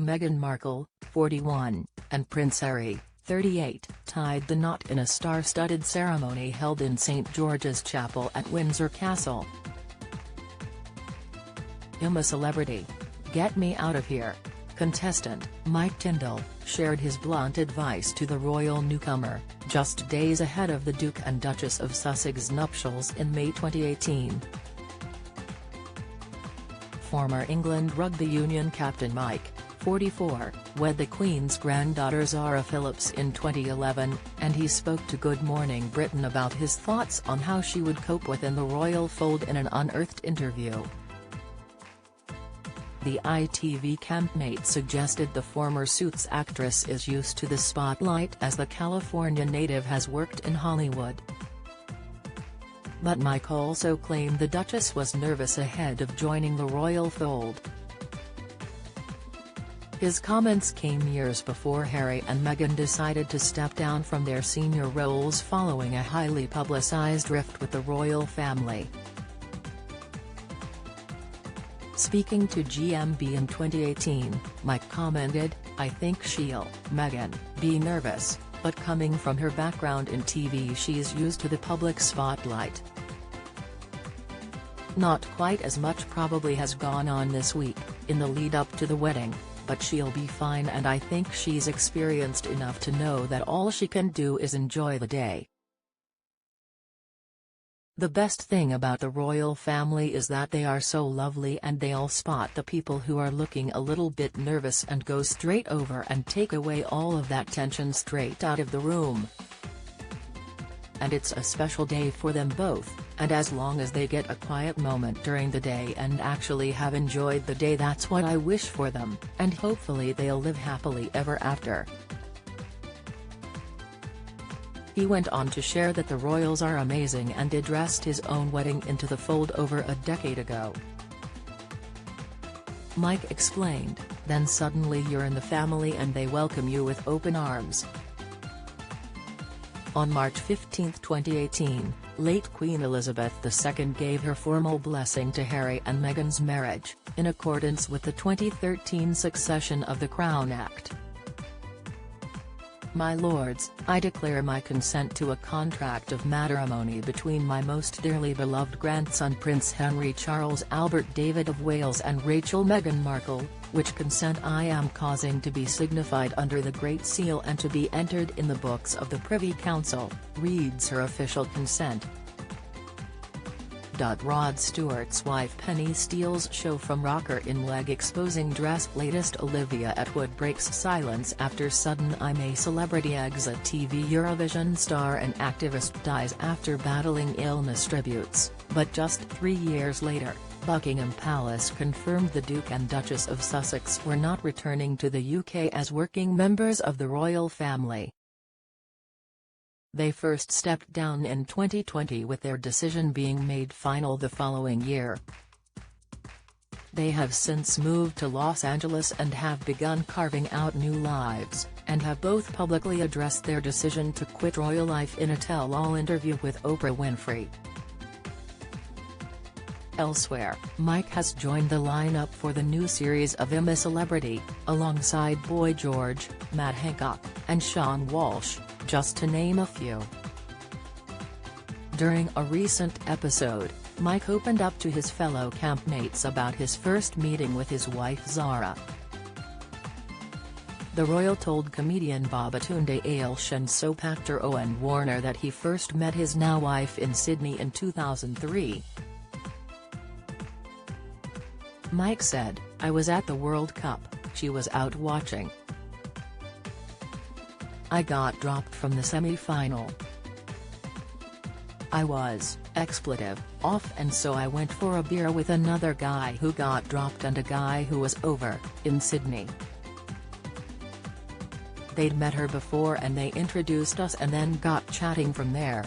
Meghan Markle, 41, and Prince Harry, 38, tied the knot in a star-studded ceremony held in St George's Chapel at Windsor Castle. "I'm a celebrity. Get me out of here." Contestant Mike Tindall shared his blunt advice to the royal newcomer, just days ahead of the Duke and Duchess of Sussex nuptials in May 2018. Former England rugby union captain Mike, 44, wed the Queen's granddaughter Zara Phillips in 2011, and he spoke to Good Morning Britain about his thoughts on how she would cope within the royal fold in an unearthed interview. The ITV campmate suggested the former Suits actress is used to the spotlight as the California native has worked in Hollywood. But Mike also claimed the Duchess was nervous ahead of joining the royal fold. His comments came years before Harry and Meghan decided to step down from their senior roles following a highly publicized rift with the royal family. Speaking to GMB in 2018, Mike commented, "I think she'll, Meghan, be nervous, but coming from her background in TV she's used to the public spotlight. Not quite as much probably has gone on this week, in the lead up to the wedding, but she'll be fine and I think she's experienced enough to know that all she can do is enjoy the day. The best thing about the royal family is that they are so lovely and they'll spot the people who are looking a little bit nervous and go straight over and take away all of that tension straight out of the room. And it's a special day for them both, and as long as they get a quiet moment during the day and actually have enjoyed the day, that's what I wish for them, and hopefully they'll live happily ever after." He went on to share that the royals are amazing and addressed his own wedding into the fold over a decade ago. Mike explained, "Then suddenly you're in the family and they welcome you with open arms." On March 15, 2018, late Queen Elizabeth II gave her formal blessing to Harry and Meghan's marriage, in accordance with the 2013 Succession of the Crown Act. "My lords, I declare my consent to a contract of matrimony between my most dearly beloved grandson Prince Henry Charles Albert David of Wales and Rachel Meghan Markle, which consent I am causing to be signified under the Great Seal and to be entered in the books of the Privy Council," reads her official consent. Rod Stewart's wife Penny Steele's show from Rocker in Leg exposing dress latest Olivia Attwood breaks silence after sudden "I'm a celebrity" exit. TV Eurovision star and activist dies after battling illness. Tributes, but just 3 years later, Buckingham Palace confirmed the Duke and Duchess of Sussex were not returning to the UK as working members of the royal family. They first stepped down in 2020 with their decision being made final the following year. They have since moved to Los Angeles and have begun carving out new lives, and have both publicly addressed their decision to quit royal life in a tell-all interview with Oprah Winfrey. Elsewhere, Mike has joined the lineup for the new series of I'm a Celebrity, alongside Boy George, Matt Hancock, and Sean Walsh, just to name a few. During a recent episode, Mike opened up to his fellow campmates about his first meeting with his wife Zara. The royal told comedian Babatunde Ailsh and soap actor Owen Warner that he first met his now wife in Sydney in 2003. Mike said, "I was at the World Cup, she was out watching. I got dropped from the semi-final. I was, expletive, off and so I went for a beer with another guy who got dropped and a guy who was over, in Sydney. They'd met her before and they introduced us and then got chatting from there,